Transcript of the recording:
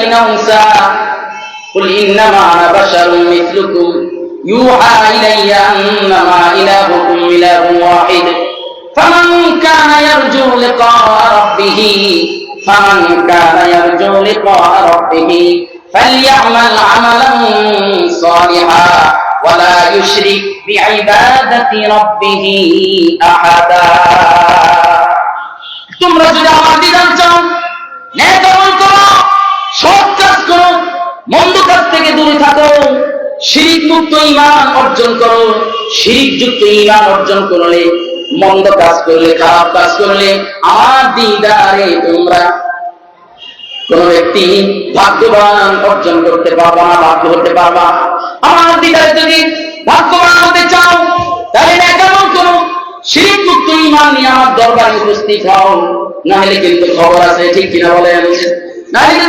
من أنثى قل إنما أنا بشر مثلكم يوحى إلي أنما إلهكم إله واحد فمن كان يرجو لقاء ربه فليعمل عملا صالحا ولا يشرك بعبادة ربه أحدا তোমরা যদি আমার বিধান চাও নেক আমল করো সৎ কাজ করো মন্দ কাজ থেকে দূরে থাকো শিরক মুক্ত ঈমান অর্জন করো শিরক যুক্ত ঈমান অর্জন করলে মন্দ কাজ করলে খারাপ কাজ করলে আমার দিদারে তোমরা কোন ব্যক্তি ভাগ্যবান অর্জন করতে পারবা না ভাগ্য হতে পারবা আমার দিদারে যদি ভাগ্যবান হতে চাও তাহলে নেক আমল করো শিরক মুক্ত ঈমান নিয়ে আমার দরবারে উপস্থিত হও না হলে কিন্তু খবর আছে ঠিক কিনা বলেন না হলে